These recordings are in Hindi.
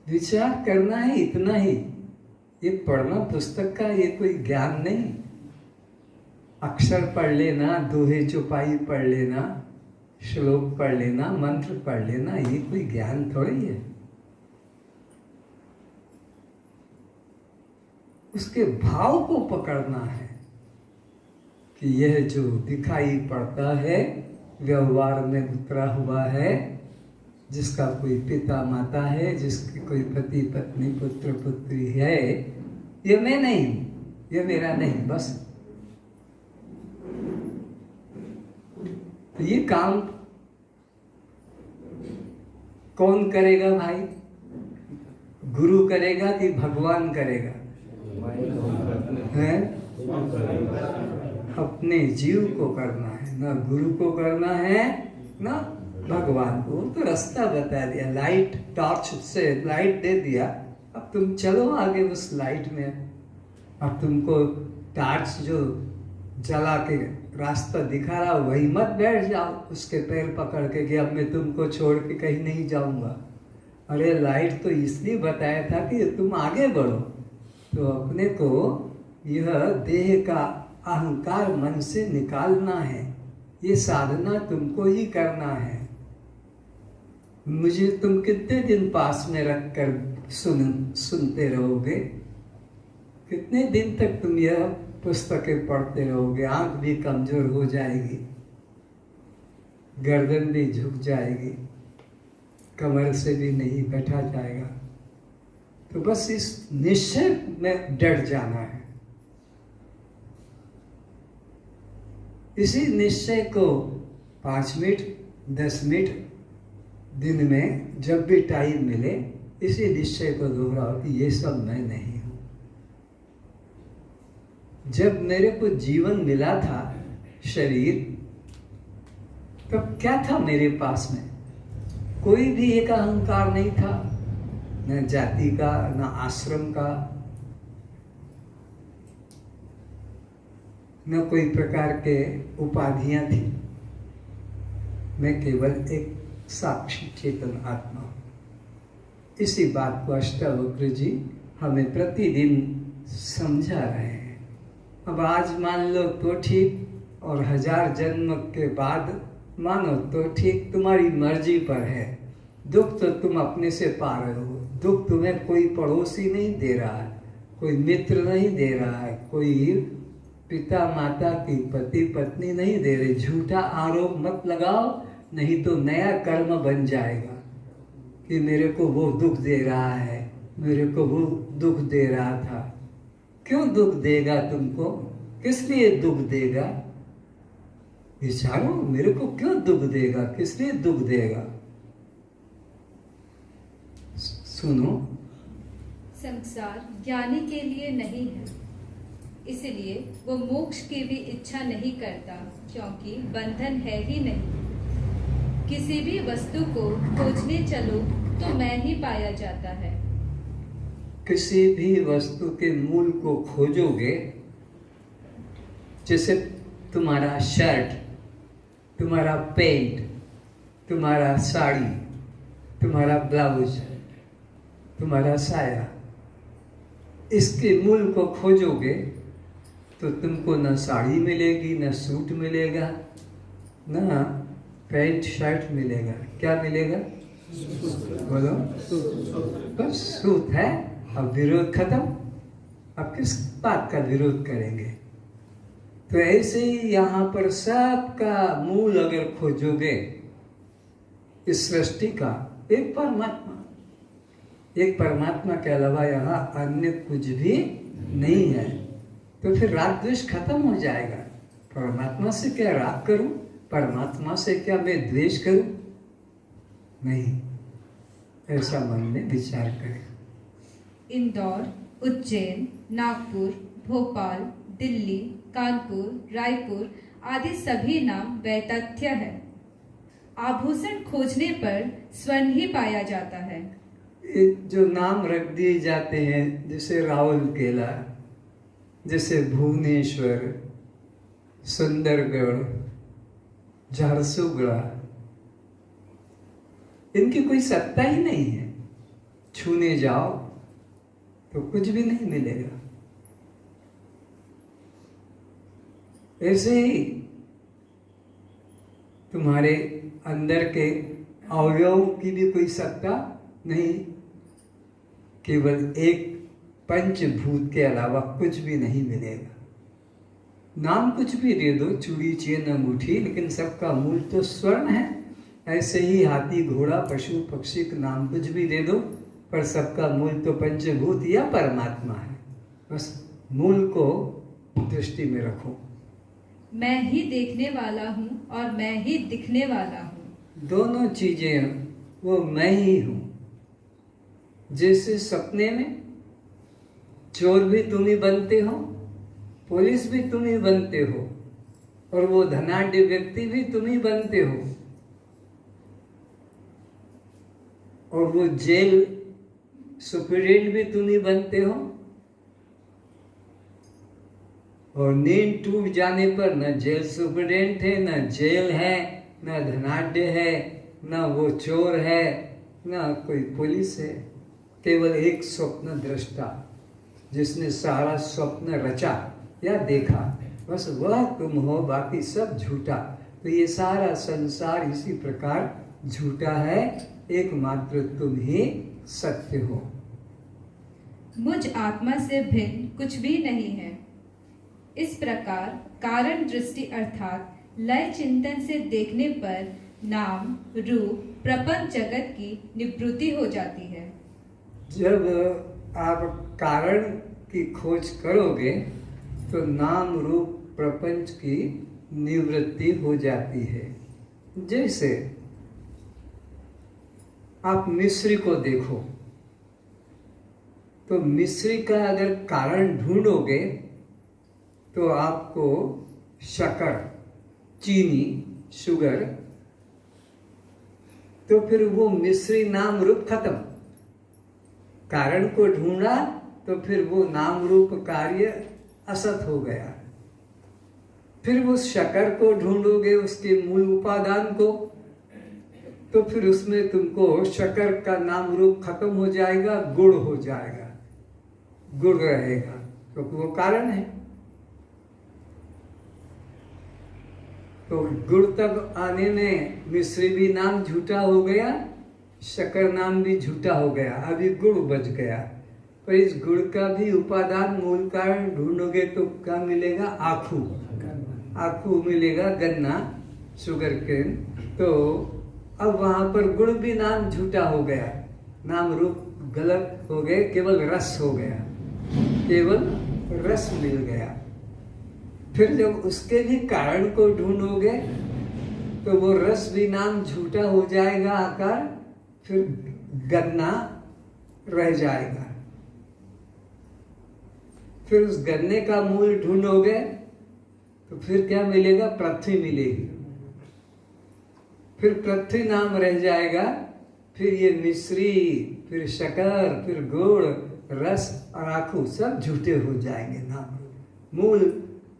विचार करना है इतना ही। ये पढ़ना पुस्तक का ये कोई ज्ञान नहीं। अक्षर पढ़ लेना, दोहे चौपाई पढ़ लेना, श्लोक पढ़ लेना, मंत्र पढ़ लेना, ये कोई ज्ञान थोड़ी है। उसके भाव को पकड़ना है कि यह जो दिखाई पड़ता है व्यवहार में उतरा हुआ है, जिसका कोई पिता माता है, जिसकी कोई पति पत्नी पुत्र पुत्री है, ये मैं नहीं हूं, ये मेरा नहीं। बस तो ये काम कौन करेगा भाई? गुरु करेगा कि भगवान करेगा? है अपने जीव को करना है, ना गुरु को करना है ना भगवान को। तो रास्ता बता दिया, लाइट टॉर्च से लाइट दे दिया, अब तुम चलो आगे उस लाइट में। अब तुमको टॉर्च जो जला के रास्ता दिखा रहा वही मत बैठ जाओ उसके पैर पकड़ के कि अब मैं तुमको छोड़ के कहीं नहीं जाऊंगा। अरे लाइट तो इसलिए बताया था कि तुम आगे बढ़ो। तो अपने को यह देह का अहंकार मन से निकालना है, ये साधना तुमको ही करना है। मुझे तुम कितने दिन पास में रखकर सुनते रहोगे? कितने दिन तक तुम यह पुस्तकें पढ़ते रहोगे? आंख भी कमजोर हो जाएगी, गर्दन भी झुक जाएगी, कमर से भी नहीं बैठा जाएगा। तो बस इस निश्चय में डट जाना है। इसी निश्चय को 5 मिनट 10 मिनट दिन में जब भी टाइम मिले, इसी निश्चय को दोहराओ कि ये सब मैं नहीं हूं। जब मेरे को जीवन मिला था, शरीर, तब क्या था मेरे पास में? कोई भी एक अहंकार नहीं था, न जाति का, न आश्रम का, न कोई प्रकार के उपाधियां थी। मैं केवल एक साक्षी चेतन आत्मा। इसी बात को अष्टावक्र जी हमें प्रतिदिन समझा रहे हैं। अब आज मान लो तो ठीक, और 1000 जन्म के बाद मानो तो ठीक, तुम्हारी मर्जी पर है। दुख तो तुम अपने से पा रहे हो। दुख तुम्हें कोई पड़ोसी नहीं दे रहा है, कोई मित्र नहीं दे रहा है, कोई पिता माता की पति पत्नी नहीं दे रहे। झूठा आरोप मत लगाओ, नहीं तो नया कर्म बन जाएगा कि मेरे को वो दुख दे रहा है, मेरे को वो दुख दे रहा था। क्यों दुख देगा तुमको? किस लिए दुख देगा? विचारो, मेरे को क्यों दुख देगा, किस लिए दुख देगा? सुनो, संसार ज्ञानी के लिए नहीं है, इसलिए वो मोक्ष की भी इच्छा नहीं करता, क्योंकि बंधन है ही नहीं। किसी भी वस्तु को खोजने चलो तो मैं ही पाया जाता है। किसी भी वस्तु के मूल को खोजोगे, जैसे तुम्हारा शर्ट, तुम्हारा पेंट, तुम्हारा साड़ी, तुम्हारा ब्लाउज, तुम्हारा साया, इसके मूल को खोजोगे तो तुमको न साड़ी मिलेगी, न सूट मिलेगा, न पैंट शर्ट मिलेगा। क्या मिलेगा? बोलो। बस सूत है। अब विरोध खत्म। अब किस बात का विरोध करेंगे? तो ऐसे ही यहाँ पर सबका मूल अगर खोजोगे, इस सृष्टि का एक परमात्मा, एक परमात्मा के अलावा यहाँ अन्य कुछ भी नहीं है, तो फिर राग द्वेष खत्म हो जाएगा। परमात्मा से क्या राग करूं? परमात्मा से क्या मैं द्वेष करूं? नहीं, ऐसा मन में विचार करें। इंदौर, उज्जैन, नागपुर, भोपाल, दिल्ली, कानपुर, रायपुर आदि सभी नाम वैतथ्य है। आभूषण खोजने पर स्वर्ण ही पाया जाता है। जो नाम रख दिए जाते हैं, जैसे राउरकेला, जैसे भुवनेश्वर, सुंदरगढ़, झारसुगुड़ा, इनकी कोई सत्ता ही नहीं है। छूने जाओ तो कुछ भी नहीं मिलेगा। ऐसे ही तुम्हारे अंदर के अवयवों की भी कोई सत्ता नहीं, केवल एक पंचभूत के अलावा कुछ भी नहीं मिलेगा। नाम कुछ भी दे दो, चूड़ी चेन अंगूठी, लेकिन सबका मूल तो स्वर्ण है। ऐसे ही हाथी घोड़ा पशु पक्षी का नाम कुछ भी दे दो, पर सबका मूल तो पंचभूत या परमात्मा है। बस मूल को दृष्टि में रखो। मैं ही देखने वाला हूँ और मैं ही दिखने वाला हूँ। दोनों चीजें वो मैं ही हूँ। जैसे सपने में चोर भी तुम ही बनते हो, पुलिस भी तुम ही बनते हो, और वो धनाढ्य व्यक्ति भी तुम ही बनते हो, और वो जेल सुपरिटेंडेंट भी तुम ही बनते हो। और नींद टूट जाने पर न जेल सुपरिटेंडेंट है, न जेल है, न धनाढ्य है, न वो चोर है, न कोई पुलिस है। केवल एक स्वप्न दृष्टा जिसने सारा स्वप्न रचा या देखा, बस वह तुम हो, बाकी सब झूठा। तो ये सारा संसार इसी प्रकार झूठा है, एकमात्र तुम ही सत्य हो। मुझ आत्मा से भिन्न कुछ भी नहीं है। इस प्रकार कारण दृष्टि अर्थात लय चिंतन से देखने पर नाम रूप प्रपंच जगत की निवृत्ति हो जाती है। जब आप कारण की खोज करोगे तो नाम रूप प्रपंच की निवृत्ति हो जाती है। जैसे आप मिस्री को देखो, तो मिस्री का अगर कारण ढूंढोगे तो आपको शक्कर, चीनी, शुगर, तो फिर वो मिस्री नाम रूप खत्म। कारण को ढूंढा तो फिर वो नाम रूप कार्य असत हो गया। फिर उस शक्कर को ढूंढोगे, उसके मूल उपादान को, तो फिर उसमें तुमको शक्कर का नाम रूप खत्म हो जाएगा, गुड़ हो जाएगा, गुड़ रहेगा, क्योंकि वो कारण है। तो गुड़ तक आने में मिश्री भी नाम झूठा हो गया, शक्कर नाम भी झूठा हो गया, अभी गुड़ बच गया। पर इस गुड़ का भी उपादान मूल कारण ढूंढोगे तो क्या मिलेगा? आखू, आखू मिलेगा, गन्ना, शुगर केन। तो अब वहां पर गुड़ भी नाम झूठा हो गया, नाम रूप गलत हो गए, केवल रस हो गया, केवल रस मिल गया। फिर जब उसके भी कारण को ढूंढोगे तो वो रस भी नाम झूठा हो जाएगा, आकार, फिर गन्ना रह जाएगा। फिर उस गन्ने का मूल ढूंढोगे तो फिर क्या मिलेगा? पृथ्वी मिलेगी। फिर पृथ्वी नाम रह जाएगा, फिर ये मिश्री, फिर शक्कर, फिर गुड़, रस और आखू सब झूठे हो जाएंगे नाम। मूल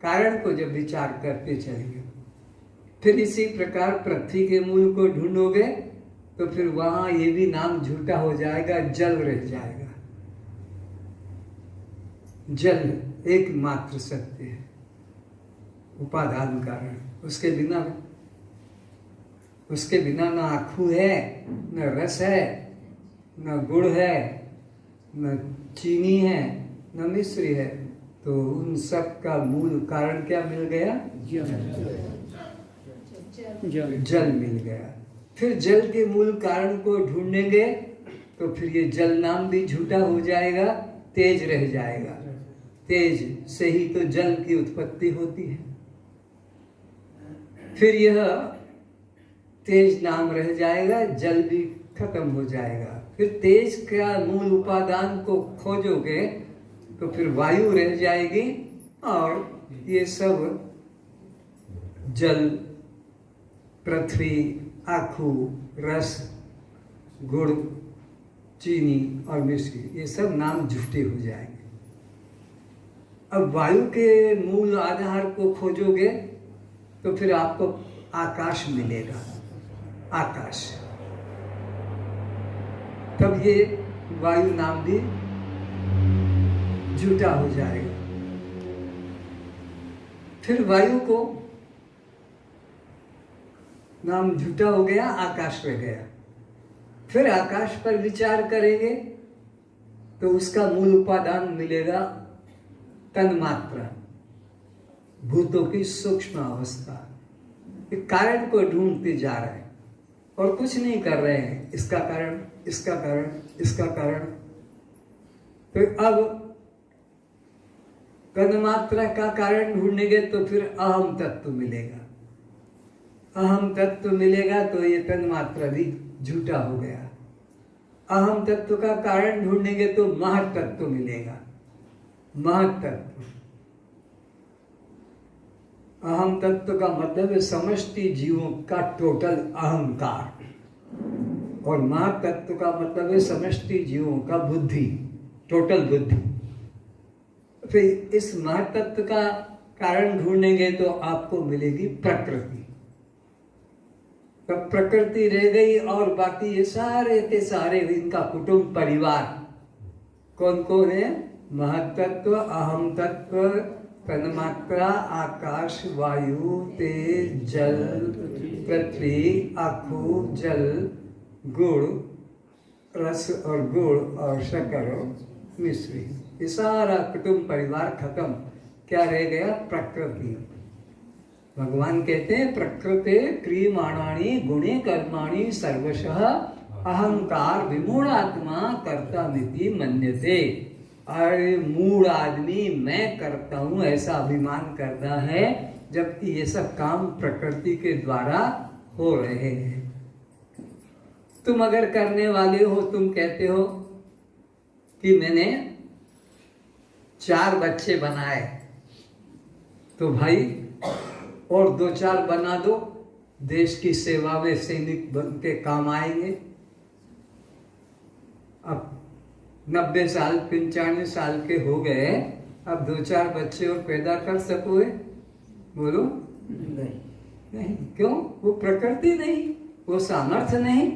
कारण को जब विचार करते चलेंगे, फिर इसी प्रकार पृथ्वी के मूल को ढूंढोगे तो फिर वहां ये भी नाम झूठा हो जाएगा, जल रह जाएगा। जल एकमात्र सत्य है, उपादान कारण। उसके बिना न आखू है, न रस है, न गुड़ है, न चीनी है, न मिश्री है। तो उन सब का मूल कारण क्या मिल गया? जल मिल गया। फिर जल के मूल कारण को ढूंढेंगे तो फिर ये जल नाम भी झूठा हो जाएगा, तेज रह जाएगा। तेज से ही तो जल की उत्पत्ति होती है। फिर यह तेज नाम रह जाएगा, जल भी खत्म हो जाएगा। फिर तेज का मूल उपादान को खोजोगे तो फिर वायु रह जाएगी, और ये सब जल, पृथ्वी, आखू, रस, गुड़, चीनी और मिश्री, ये सब नाम झूठे हो जाएंगे। अब वायु के मूल आधार को खोजोगे तो फिर आपको आकाश मिलेगा, आकाश। तब ये वायु नाम भी झूठा हो जाएगा। फिर वायु को नाम झूठा हो गया, आकाश रह गया। फिर आकाश पर विचार करेंगे तो उसका मूल उपादान मिलेगा तन्मात्रा, भूतों की सूक्ष्म अवस्था। कारण को ढूंढते जा रहे हैं और कुछ नहीं कर रहे हैं, इसका कारण, इसका कारण, इसका कारण। तो अब तन्मात्रा का कारण ढूंढेंगे तो फिर अहम तत्व मिलेगा। अहम तत्व मिलेगा तो ये तन्मात्रा भी झूठा हो गया। अहम तत्व का कारण ढूंढेंगे तो महत तत्व मिलेगा। महत तत्व, अहम तत्व का मतलब है समष्टि जीवों का टोटल अहंकार, और महत तत्व का मतलब है समष्टि जीवों का बुद्धि, टोटल बुद्धि। फिर इस महत तत्व का कारण ढूंढेंगे तो आपको मिलेगी प्रकृति। तब प्रकृति रह गई और बाकी ये सारे के सारे इनका कुटुंब परिवार कौन कौन है? महत्त्व, अहम तत्व, तन्मात्रा, आकाश, वायु, तेज, जल, पृथ्वी, आखू, जल, गुड़, रस और गुड़ और शक्कर और मिश्री, ये सारा कुटुंब परिवार खत्म। क्या रह गया? प्रकृति। भगवान कहते हैं प्रकृते क्रियमाणानि गुणे कर्माणि सर्वशः अहंकार विमूढ़ात्मा कर्तामिति मन्यते। अरे मूढ़ आदमी मैं करता हूं ऐसा अभिमान करता है, जबकि ये सब काम प्रकृति के द्वारा हो रहे हैं। तुम अगर करने वाले हो, तुम कहते हो कि मैंने 4 बच्चे बनाए, तो भाई और 2-4 बना दो, देश की सेवा में सैनिक बन के काम आएंगे। अब 90 साल 95 साल के हो गए, अब 2-4 बच्चे और पैदा कर सकोगे? बोलो नहीं। क्यों? वो प्रकृति नहीं, वो सामर्थ्य नहीं।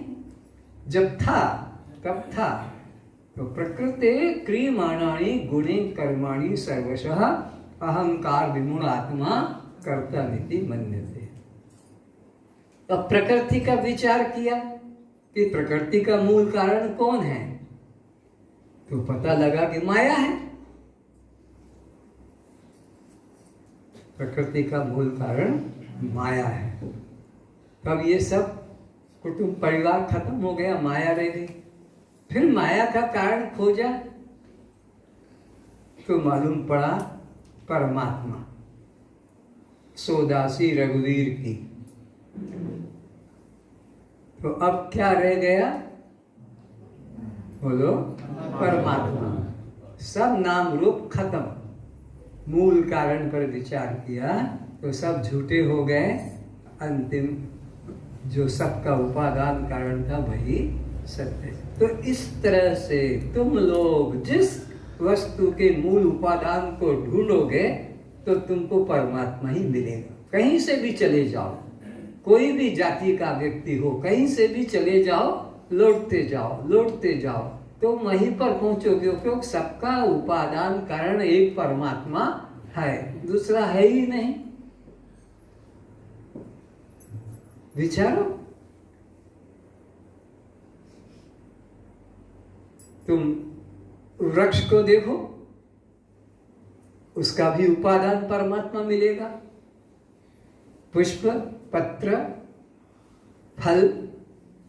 जब था तब था। तो प्रकृते क्रियमाणानि गुणे कर्माणि सर्वशः अहंकार विमूढ़ आत्मा कर्तामिति मन्यते। अब प्रकृति का विचार किया कि प्रकृति का मूल कारण कौन है, तो पता लगा कि माया है। प्रकृति का मूल कारण माया है। तब ये सब कुटुंब परिवार खत्म हो गया, माया रह गई। फिर माया का कारण खोजा तो मालूम पड़ा परमात्मा। सोदासी रघुवीर की। तो अब क्या रह गया? बोलो परमात्मा। सब नाम रूप खत्म। मूल कारण पर विचार किया तो सब झूठे हो गए। अंतिम जो सबका उपादान कारण था वही सत्य। तो इस तरह से तुम लोग जिस वस्तु के मूल उपादान को ढूंढोगे तो तुमको परमात्मा ही मिलेगा। कहीं से भी चले जाओ, कोई भी जाति का व्यक्ति हो, कहीं से भी चले जाओ, लौटते जाओ तो वहीं पर पहुंचोगे, क्योंकि सबका उपादान कारण एक परमात्मा है, दूसरा है ही नहीं। विचारो, तुम वृक्ष को देखो, उसका भी उपादान परमात्मा मिलेगा। पुष्प, पत्र, फल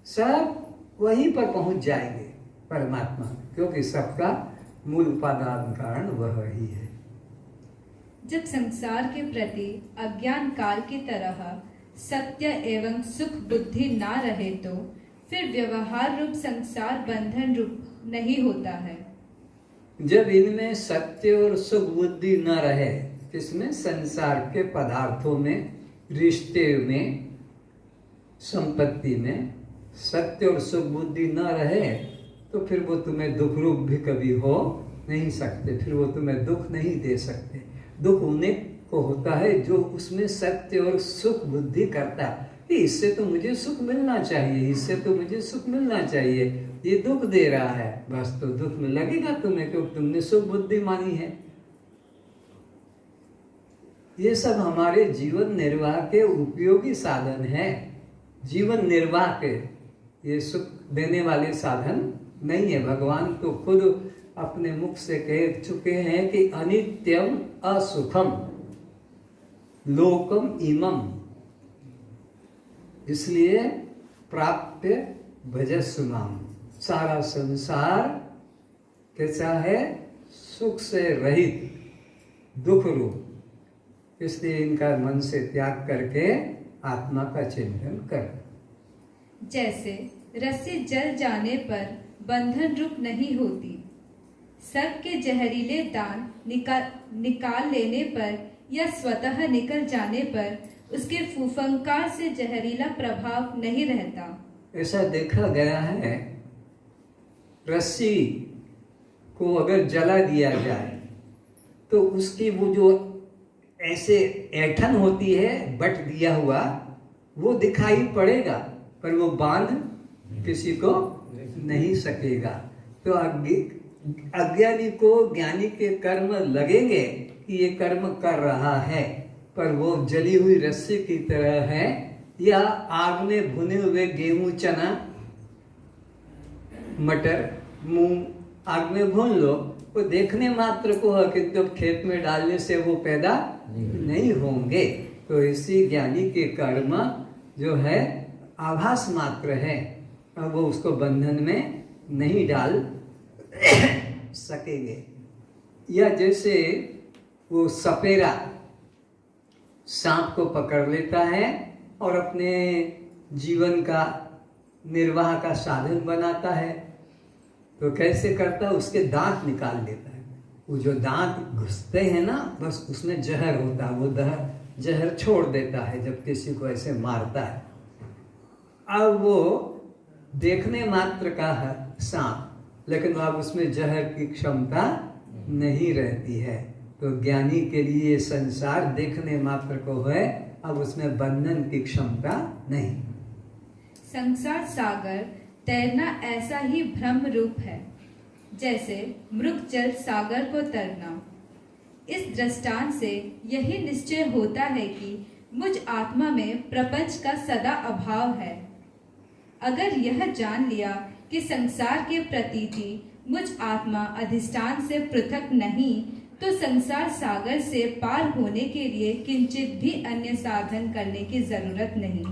सब वहीं पर पहुंच जाएंगे परमात्मा, क्योंकि सबका मूल उपादान कारण वह ही है। जब संसार के प्रति अज्ञान काल की तरह सत्य एवं सुख बुद्धि ना रहे तो फिर व्यवहार रूप संसार बंधन रूप नहीं होता है। जब इनमें सत्य और सुख बुद्धि न रहे, किसमें? संसार के पदार्थों में, रिश्ते में, संपत्ति में सत्य और सुख बुद्धि न रहे तो फिर वो तुम्हें दुख रूप भी कभी हो नहीं सकते। फिर वो तुम्हें दुख नहीं दे सकते। दुख उन्हें को होता है जो उसमें सत्य और सुख बुद्धि करता है। कि इससे तो मुझे सुख मिलना चाहिए, इससे तो मुझे सुख मिलना चाहिए, ये दुख दे रहा है, बस तो दुख में लगेगा तुम्हें क्योंकि तुमने सुख बुद्धि मानी है। ये सब हमारे जीवन निर्वाह के उपयोगी साधन है, जीवन निर्वाह के, ये सुख देने वाले साधन नहीं है। भगवान तो खुद अपने मुख से कह चुके हैं कि अनित्यम असुखम लोकम इमम, इसलिए प्राप्य भजस्व माम। सारा संसार कैसा है? सुख से रहित, दुख रूप, इसलिए इनका मन से त्याग करके आत्मा का चिंतन कर। जैसे रस्सी जल जाने पर बंधन रूप नहीं होती, सर्प के जहरीले दांत निकाल लेने पर या स्वतः निकल जाने पर उसके फूफंकार से जहरीला प्रभाव नहीं रहता। ऐसा देखा गया है, रस्सी को अगर जला दिया जाए तो उसकी वो जो ऐसे ऐठन होती है बट दिया हुआ, वो दिखाई पड़ेगा पर वो बांध किसी को नहीं सकेगा। तो अज्ञानी को ज्ञानी के कर्म लगेंगे कि ये कर्म कर रहा है, पर वो जली हुई रस्सी की तरह है, या आग में भुने हुए गेहूं, चना, मटर, मूंग आग में भून लो, वो देखने मात्र को है कि जब खेत में डालने से वो पैदा नहीं होंगे। तो इसी ज्ञानी के कर्म जो है आभास मात्र है, अब वो उसको बंधन में नहीं डाल सकेंगे। या जैसे वो सपेरा सांप को पकड़ लेता है और अपने जीवन का निर्वाह का साधन बनाता है, तो कैसे करता है? उसके दांत निकाल देता है। वो जो दांत घुसते हैं ना, बस उसमें जहर होता है, वो जहर छोड़ देता है जब किसी को ऐसे मारता है। अब वो देखने मात्र का है सांप, लेकिन अब उसमें जहर की क्षमता नहीं रहती है। तो ज्ञानी के लिए संसार देखने मात्र को है, अब उसमें बंधन की क्षमता नहीं। संसार सागर तैरना ऐसा ही भ्रम रूप है जैसे मृग जल सागर को तरना। इस दृष्टांत से यही निश्चय होता है कि मुझ आत्मा में प्रपंच का सदा अभाव है। अगर यह जान लिया कि संसार के प्रतीति मुझ आत्मा अधिष्ठान से पृथक नहीं, तो संसार सागर से पार होने के लिए किंचित भी अन्य साधन करने की जरूरत नहीं।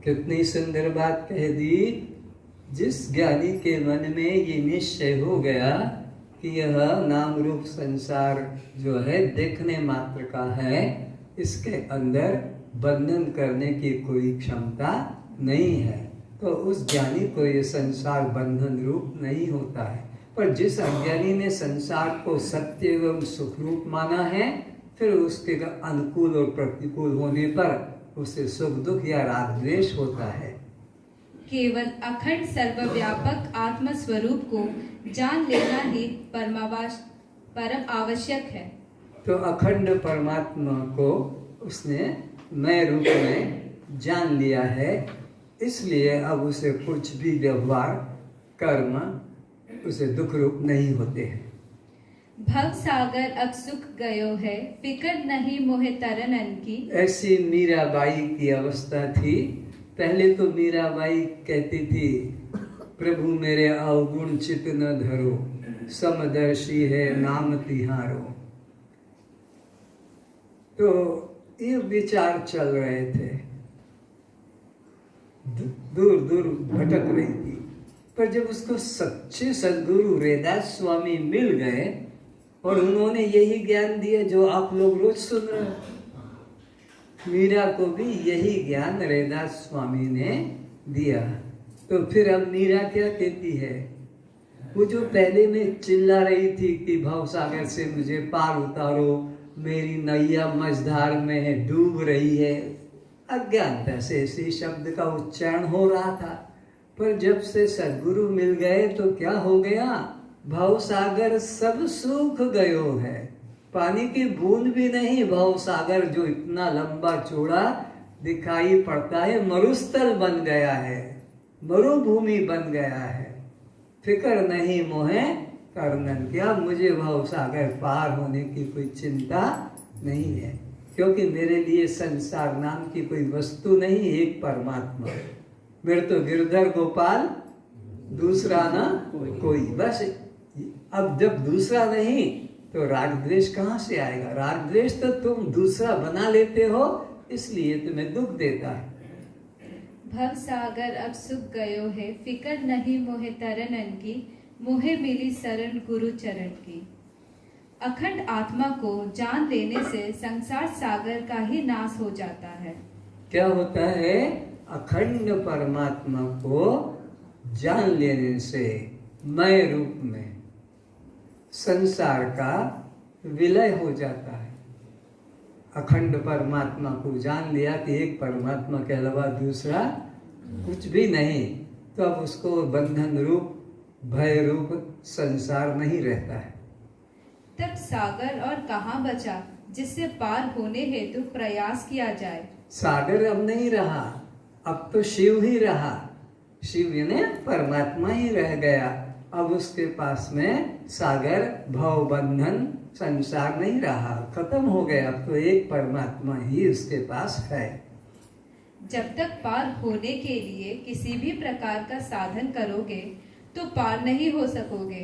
कितनी सुंदर बात कह दी। जिस ज्ञानी के मन में ये निश्चय हो गया कि यह नाम रूप संसार जो है देखने मात्र का है, इसके अंदर बंधन करने की कोई क्षमता नहीं है, तो उस ज्ञानी को ये संसार बंधन रूप नहीं होता है। पर जिस अज्ञानी ने संसार को सत्य एवं सुख रूप माना है, फिर उसके अनुकूल और प्रतिकूल होने पर उसे सुख दुख या राग द्वेष होता है। केवल अखंड सर्वव्यापक आत्म स्वरूप को जान लेना ही परम आवश्यक है। तो अखंड परमात्मा को उसने मैं रूप में जान लिया है, इसलिए अब उसे कुछ भी व्यवहार कर्म उसे दुख रूप नहीं होते हैं। भव सागर अब सुख गयो है, फिकर नहीं मोहे तरनन की। ऐसी मीराबाई की अवस्था थी। पहले तो मीराबाई कहती थी, प्रभु मेरे अवगुण चित न धरो, समदर्शी है नाम तिहारो। तो ये विचार चल रहे थे, दूर दूर भटक रही थी। पर जब उसको सच्चे सद्गुरु रैदास स्वामी मिल गए और उन्होंने यही ज्ञान दिया जो आप लोग रोज सुन रहे हैं, मीरा को भी यही ज्ञान रैदास स्वामी ने दिया। तो फिर अब मीरा क्या कहती है? वो जो पहले में चिल्ला रही थी कि भवसागर से मुझे पार उतारो, मेरी नैया मझधार में डूब रही है, अज्ञानता से इसी शब्द का उच्चारण हो रहा था। पर जब से सद्गुरु मिल गए तो क्या हो गया? भवसागर सब सूख गयो है, पानी की बूंद भी नहीं। भवसागर जो इतना लंबा चौड़ा दिखाई पड़ता है मरुस्थल बन गया है, मरुभूमि बन गया है। फिक्र नहीं मोहे करनन, क्या मुझे भव सागर पार होने की कोई चिंता नहीं है, क्योंकि मेरे लिए संसार नाम की कोई वस्तु नहीं, एक परमात्मा। मेरे तो गिरधर गोपाल दूसरा ना कोई। बस अब जब दूसरा नहीं तो राग द्वेष कहाँ से आएगा? राग द्वेष तो तुम दूसरा बना लेते हो, इसलिए तुम्हें दुख देता है। भव सागर अब सुख गयो है, फिकर नहीं मोहे तरनन की, मोहे मिली शरण गुरु चरण की। अखंड आत्मा को जान लेने से संसार सागर का ही नाश हो जाता है। क्या होता है? अखंड परमात्मा को जान लेने से मैं रूप में संसार का विलय हो जाता है। अखंड परमात्मा को जान लिया कि एक परमात्मा के अलावा दूसरा कुछ भी नहीं, तो अब उसको बंधन रूप भय रूप संसार नहीं रहता है। तब सागर और कहाँ बचा जिससे पार होने हेतु प्रयास किया जाए। सागर अब नहीं रहा, अब तो शिव ही रहा। शिव यानी परमात्मा ही रह गया। अब उसके पास में सागर भव बंधन संसार नहीं रहा, खत्म हो गया। अब तो एक परमात्मा ही उसके पास है। जब तक पार होने के लिए किसी भी प्रकार का साधन करोगे तो पार नहीं हो सकोगे,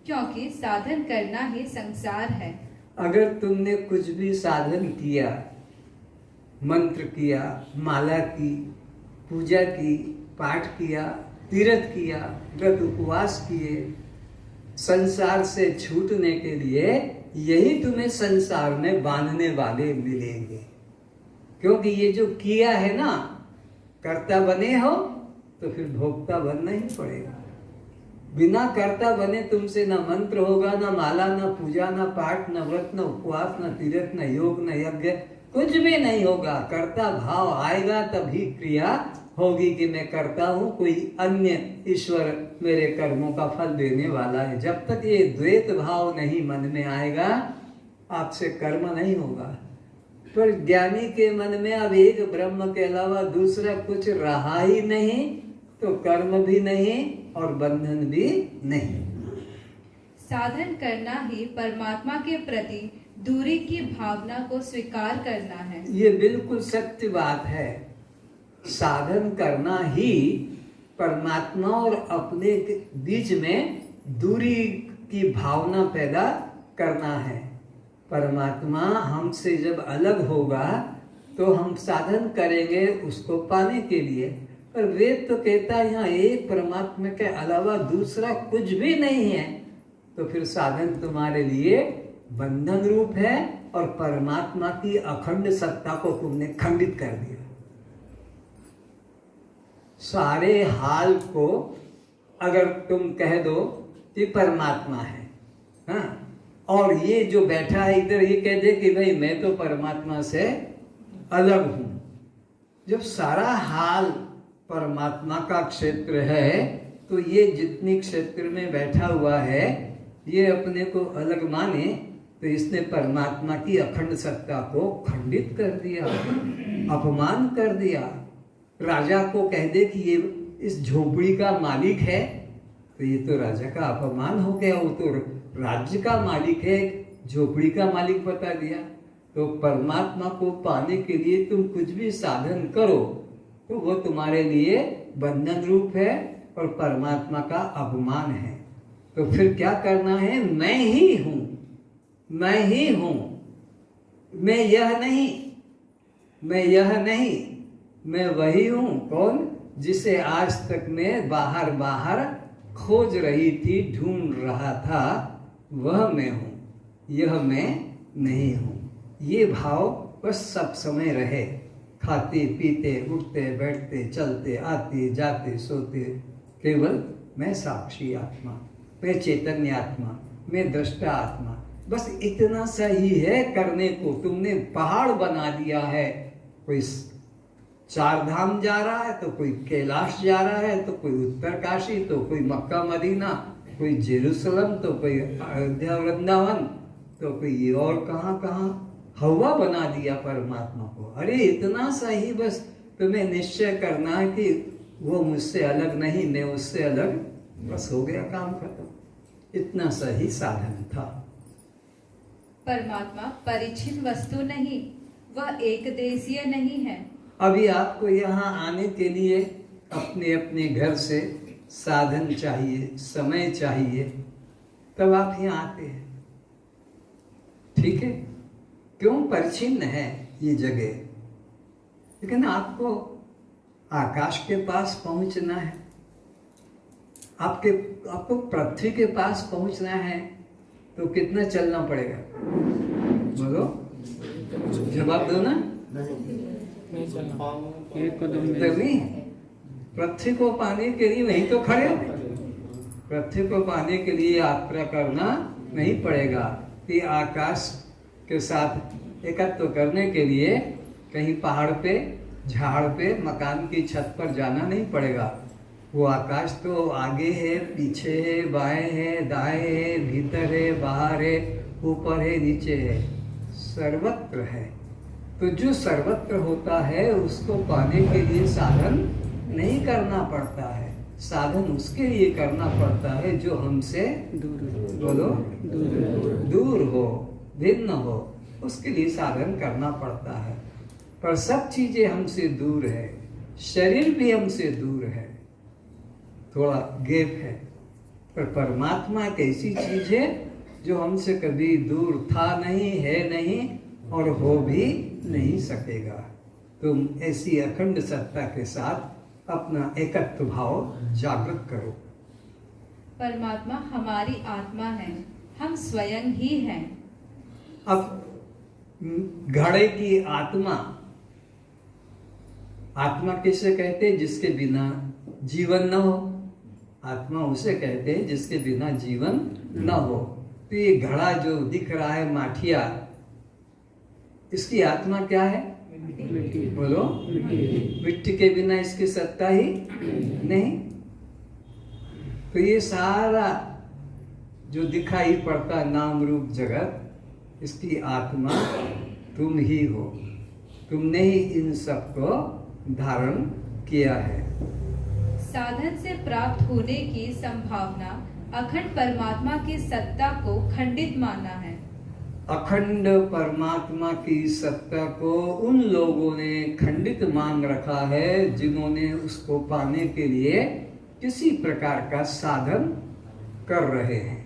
क्योंकि साधन करना ही संसार है। अगर तुमने कुछ भी साधन किया, मंत्र किया, माला की, पूजा की, पाठ किया, तीर्थ किया, व्रत उपवास किए, संसार से छूटने के लिए, यही तुम्हें संसार में बांधने वाले मिलेंगे। क्योंकि ये जो किया है ना, कर्ता बने हो तो फिर भोक्ता बनना ही पड़ेगा। बिना कर्ता बने तुमसे ना मंत्र होगा, ना माला, ना पूजा, ना पाठ, ना व्रत, ना उपवास, ना तीर्थ, ना योग, ना यज्ञ, कुछ भी नहीं होगा। कर्ता भाव आएगा तभी क्रिया होगी कि मैं करता हूँ, कोई अन्य ईश्वर मेरे कर्मों का फल देने वाला है। जब तक ये द्वैत भाव नहीं मन में आएगा, आपसे कर्म नहीं होगा। पर ज्ञानी के मन में अब एक ब्रह्म के अलावा दूसरा कुछ रहा ही नहीं, तो कर्म भी नहीं और बंधन भी नहीं। साधन करना ही परमात्मा के प्रति दूरी की भावना को स्वीकार करना है। ये बिल्कुल सत्य बात है। साधन करना ही परमात्मा और अपने के बीच में दूरी की भावना पैदा करना है। परमात्मा हमसे जब अलग होगा तो हम साधन करेंगे उसको पाने के लिए। पर वेद तो कहता है यहाँ एक परमात्मा के अलावा दूसरा कुछ भी नहीं है, तो फिर साधन तुम्हारे लिए बंधन रूप है और परमात्मा की अखंड सत्ता को तुमने खंडित कर दिया। सारे हाल को अगर तुम कह दो कि परमात्मा है, हाँ, और ये जो बैठा है इधर ये कह दे कि भाई मैं तो परमात्मा से अलग हूं। जब सारा हाल परमात्मा का क्षेत्र है तो ये जितनी क्षेत्र में बैठा हुआ है ये अपने को अलग माने, तो इसने परमात्मा की अखंड सत्ता को खंडित कर दिया, अपमान कर दिया। राजा को कह दे कि ये इस झोपड़ी का मालिक है, तो ये तो राजा का अपमान हो गया। वो तो राज्य का मालिक है, झोपड़ी का मालिक बता दिया। तो परमात्मा को पाने के लिए तुम कुछ भी साधन करो तो वो तुम्हारे लिए बंधन रूप है और परमात्मा का अपमान है। तो फिर क्या करना है? मैं ही हूं, मैं ही हूं, मैं यह नहीं, मैं यह नहीं, मैं वही हूं। कौन? जिसे आज तक मैं बाहर बाहर खोज रही थी, ढूंढ रहा था, वह मैं हूं, यह मैं नहीं हूं। ये भाव बस सब समय रहे। खाते पीते उठते बैठते चलते आते जाते सोते, केवल मैं साक्षी आत्मा, मैं चैतन्य आत्मा, मैं दृष्टा आत्मा। बस इतना सा ही है करने को। तुमने पहाड़ बना दिया है। कोई 4 धाम जा रहा है, तो कोई कैलाश जा रहा है, तो कोई उत्तरकाशी, तो कोई मक्का मदीना, कोई जेरूसलम, तो कोई अयोध्या वृंदावन, तो कोई और कहाँ कहाँ। हवा बना दिया परमात्मा को। अरे इतना सा ही बस तुम्हें निश्चय करना है कि वो मुझसे अलग नहीं, मैं उससे अलग, बस हो गया काम खत्म। इतना सा ही साधन था। परमात्मा परिचिन वस्तु नहीं, वह एक देशीय नहीं है। अभी आपको यहाँ आने के लिए अपने अपने घर से साधन चाहिए, समय चाहिए, तब आप यहाँ आते हैं। ठीक है, क्यों? परिचिन्न है ये जगह, लेकिन आपको आकाश के पास पहुंचना है, आपको पृथ्वी के पास पहुंचना है, तो कितना चलना पड़ेगा? बोलो, जवाब दो ना। एक कदम नहीं, पृथ्वी को पाने के लिए नहीं तो खड़े हो। पृथ्वी को पाने के लिए यात्रा करना नहीं पड़ेगा। कि आकाश के साथ एकत्व करने के लिए कहीं पहाड़ पे, झाड़ पे, मकान की छत पर जाना नहीं पड़ेगा। वो आकाश तो आगे है, पीछे है, बाएं है, दाएं है, भीतर है, बाहर है, ऊपर है, नीचे है, सर्वत्र है। तो जो सर्वत्र होता है उसको पाने के लिए साधन नहीं करना पड़ता है। साधन उसके लिए करना पड़ता है जो हमसे बोलो दूर हो, भिन्न हो, उसके लिए साधन करना पड़ता है। पर सब चीजें हमसे दूर है, शरीर भी हमसे दूर है, थोड़ा गैप है। पर परमात्मा एक ऐसी चीज है जो हमसे कभी दूर था नहीं, है नहीं, और हो भी नहीं सकेगा। तुम ऐसी अखंड सत्ता के साथ अपना एकत्व भाव जागृत करो। परमात्मा हमारी आत्मा है, हम स्वयं ही हैं। अब घड़े की आत्मा, आत्मा किसे कहते हैं? जिसके बिना जीवन न हो। आत्मा उसे कहते हैं जिसके बिना जीवन न हो। तो ये घड़ा जो दिख रहा है, माठिया, इसकी आत्मा क्या है? बोलो, मिट्टी के बिना इसकी सत्ता ही नहीं। तो ये सारा जो दिखाई पड़ता नाम रूप जगत, इसकी आत्मा तुम ही हो। तुमने ही इन सब को धारण किया है। साधन से प्राप्त होने की संभावना अखंड परमात्मा की सत्ता को खंडित माना है। अखंड परमात्मा की सत्ता को उन लोगों ने खंडित मान रखा है जिन्होंने उसको पाने के लिए किसी प्रकार का साधन कर रहे हैं।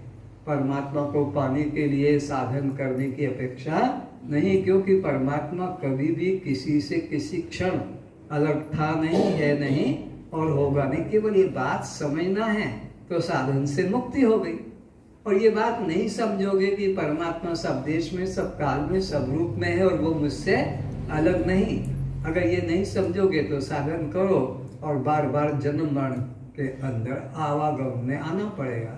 परमात्मा को पाने के लिए साधन करने की अपेक्षा नहीं, क्योंकि परमात्मा कभी भी किसी से किसी क्षण अलग था नहीं, है नहीं और होगा नहीं। केवल ये बात समझना है तो साधन से मुक्ति हो गई। और ये बात नहीं समझोगे कि परमात्मा सब देश में, सब काल में, सब रूप में है और वो मुझसे अलग नहीं, अगर ये नहीं समझोगे तो साधन करो और बार बार जन्म मरण के अंदर आवागम में आना पड़ेगा।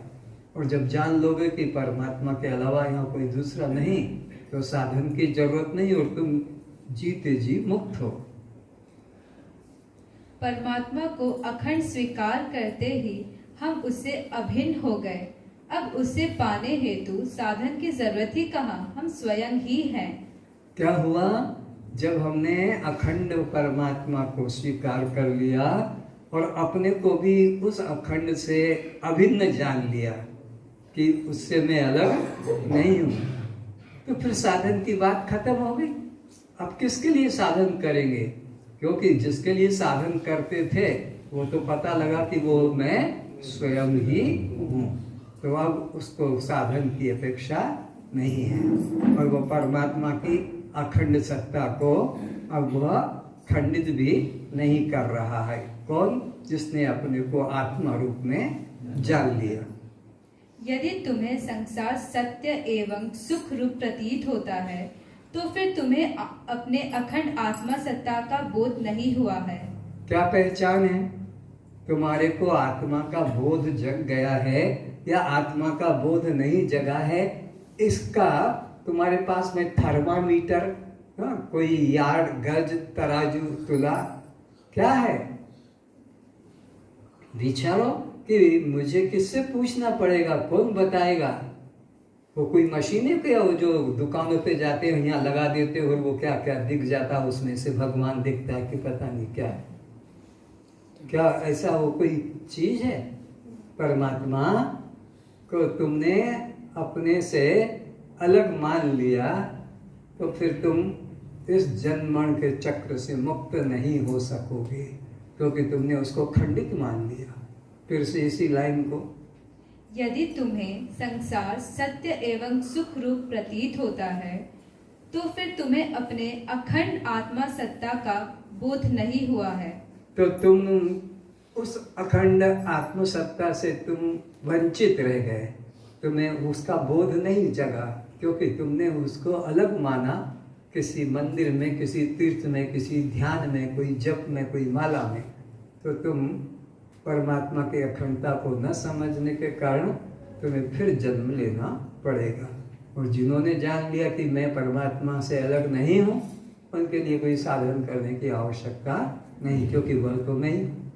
और जब जान लोगे कि परमात्मा के अलावा यहाँ कोई दूसरा नहीं, तो साधन की जरूरत नहीं और तुम जीते जी मुक्त हो। परमात्मा को अखंड स्वीकार करते ही हम उससे अभिन्न हो गए। अब उसे पाने हेतु साधन की जरूरत ही कहाँ, हम स्वयं ही हैं। क्या हुआ? जब हमने अखंड परमात्मा को स्वीकार कर लिया और अपने को भी उस अखंड से अभिन्न जान लिया कि उससे मैं अलग नहीं हूँ, तो फिर साधन की बात खत्म हो गई। अब किसके लिए साधन करेंगे? क्योंकि जिसके लिए साधन करते थे वो तो पता लगा कि वो मैं स्वयं ही हूँ, तो अब उसको साधन की अपेक्षा नहीं है। और वो परमात्मा की अखंड सत्ता को अब वह खंडित भी नहीं कर रहा है। कौन? जिसने अपने को आत्मा रूप में जान लिया। यदि तुम्हें संसार सत्य एवं सुख रूप प्रतीत होता है तो फिर तुम्हें अपने अखंड आत्मा सत्ता का बोध नहीं हुआ है। क्या पहचान है? तुम्हारे को आत्मा का बोध जग गया है या आत्मा का बोध नहीं जगा है, इसका तुम्हारे पास में थर्मामीटर, कोई यार्ड, गज, तराजू, तुला क्या है? विचारो कि मुझे किससे पूछना पड़ेगा, कौन बताएगा? वो कोई मशीन है क्या, वो जो दुकानों पे जाते हैं यहाँ लगा देते हो और वो क्या क्या दिख जाता है, उसमें से भगवान दिखता है कि पता नहीं क्या है। क्या ऐसा वो कोई चीज है? परमात्मा को तुमने अपने से अलग मान लिया तो फिर तुम इस जन्म मरण के चक्र से मुक्त नहीं हो सकोगे, क्योंकि तुमने उसको खंडित मान लिया। फिर से इसी लाइन को, यदि तुम्हें संसार सत्य एवं सुख रूप प्रतीत होता है तो फिर तुम्हें अपने अखंड आत्मा सत्ता का बोध नहीं हुआ है। तो तुम उस अखंड आत्मसत्ता से तुम वंचित रह गए, तुम्हें उसका बोध नहीं जगा, क्योंकि तुमने उसको अलग माना। किसी मंदिर में, किसी तीर्थ में, किसी ध्यान में, कोई जप में, कोई माला में, तो तुम परमात्मा की अखंडता को न समझने के कारण तुम्हें फिर जन्म लेना पड़ेगा। और जिन्होंने जान लिया कि मैं परमात्मा से अलग नहीं हूँ, उनके लिए कोई साधन करने की आवश्यकता नहीं, क्योंकि वह तो मैं ही हूँ।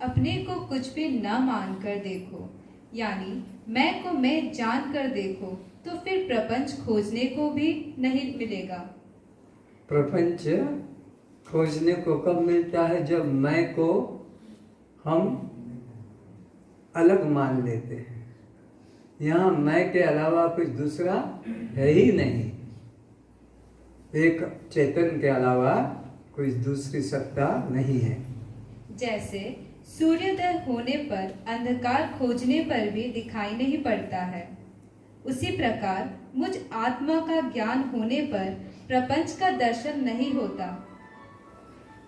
अपने को कुछ भी न मान कर देखो, यानी मैं को मैं जान कर देखो, तो फिर प्रपंच खोजने को भी नहीं मिलेगा। प्रपंच खोजने को कब मिलता है? जब मैं को हम अलग मान लेते हैं। यहाँ मैं के अलावा कुछ दूसरा है ही नहीं, एक चेतन के अलावा कोई दूसरी सत्ता नहीं है। जैसे सूर्योदय होने पर अंधकार खोजने पर भी दिखाई नहीं पड़ता है, उसी प्रकार मुझ आत्मा का ज्ञान होने पर प्रपंच का दर्शन नहीं होता।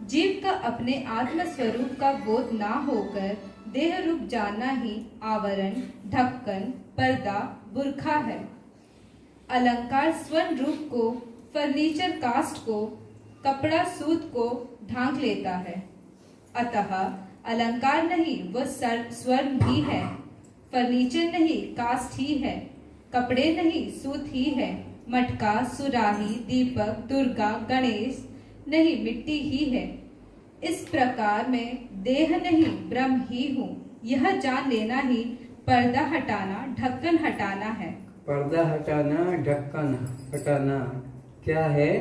जीव का अपने आत्म स्वरूप का बोध ना होकर देह रूप जानना ही आवरण, ढक्कन, पर्दा, बुर्खा है। अलंकार स्वर्ण रूप को, फर्नीचर कास्ट को, कपड़ा सूत को ढांक लेता है। अतः अलंकार नहीं, वह स्वर्ण ही है। फर्नीचर नहीं, कास्ट ही है। कपड़े नहीं, सूत ही है। मटका, सुराही, दीपक, दुर्गा, गणेश नहीं, मिट्टी ही है। इस प्रकार में देह नहीं, ब्रह्म ही हूँ, यह जान लेना ही पर्दा हटाना, ढक्कन हटाना है। पर्दा हटाना, ढक्कन हटाना क्या है?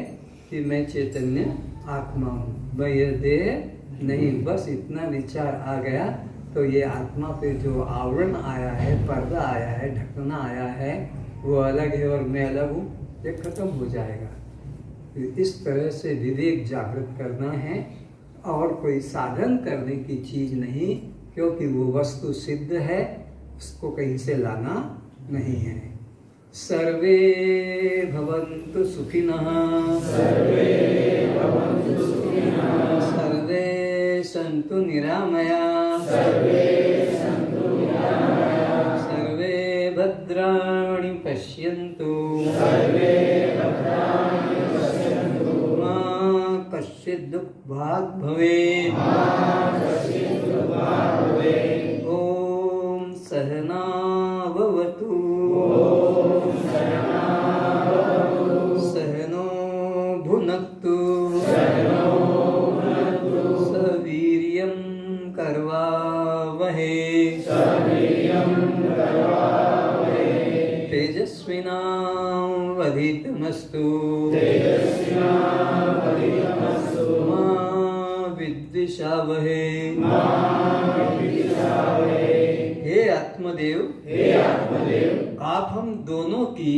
कि मैं चैतन्य आत्मा हूँ, मैं ये देह नहीं। बस इतना विचार आ गया तो ये आत्मा पे जो आवरण आया है, पर्दा आया है, ढकना आया है, वो अलग है और मैं अलग हूँ, ये खत्म हो जाएगा। इस तरह से विवेक जागृत करना है और कोई साधन करने की चीज नहीं, क्योंकि वो वस्तु सिद्ध है, उसको कहीं से लाना नहीं है। सर्वे भवन्तु सुखिनः, सर्वे सन्तु निरामयाः, सर्वे भद्राणि पश्यन्तु, मा कश्चित् दुःखभाग् भवेत्। ॐ सहना भवतु, सहनो भुनक्तु, सवीर्यं करवावहै, तेजस्विनावधीतमस्तु, मा विद्विषावहै। हे आत्मदेव, आप हम दोनों की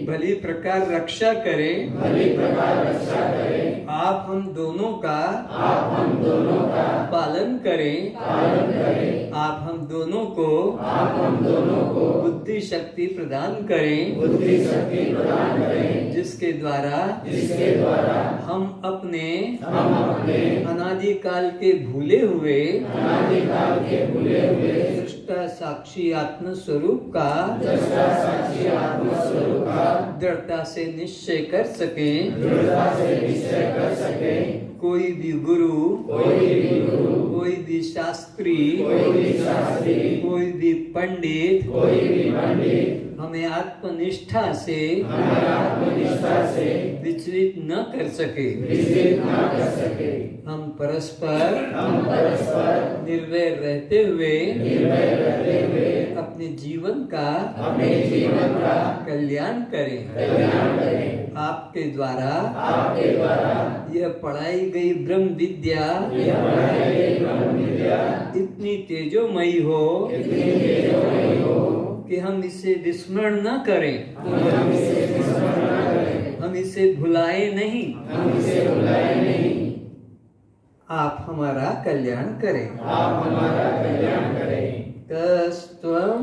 भली प्रकार रक्षा करें, आप हम दोनों का पालन करें, आप हम दोनों को बुद्धि शक्ति प्रदान करें, जिसके द्वारा हम अपने अनादिकाल के भूले हुए दृष्टा साक्षी आत्म स्वरूप का दृढ़ता से निश्चय कर सकें, कोई भी गुरु, कोई भी शास्त्री, कोई भी पंडित हमें आत्मनिष्ठा से विचलित न कर सके। हम परस्पर निर्वैर रहते हुए अपने जीवन का कल्याण करें। आपके द्वारा यह पढ़ाई गई ब्रह्म विद्या इतनी तेजोमयी हो कि हम इसे विस्मरण न करें, हम इसे भुलाए नहीं। आप हमारा कल्याण करें। तस्त्वं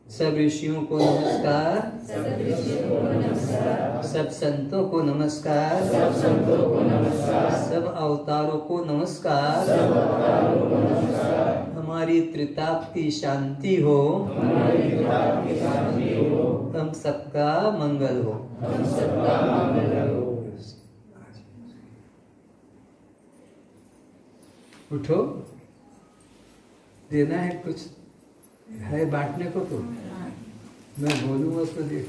सब ऋषियों को नमस्कार, सब संतों को नमस्कार, सब अवतारों को नमस्कार। हमारी त्रिताप की शांति हो, हम सबका मंगल हो। उठो, देना है कुछ है बांटने को, तो मैं बोलूंगा तो देख।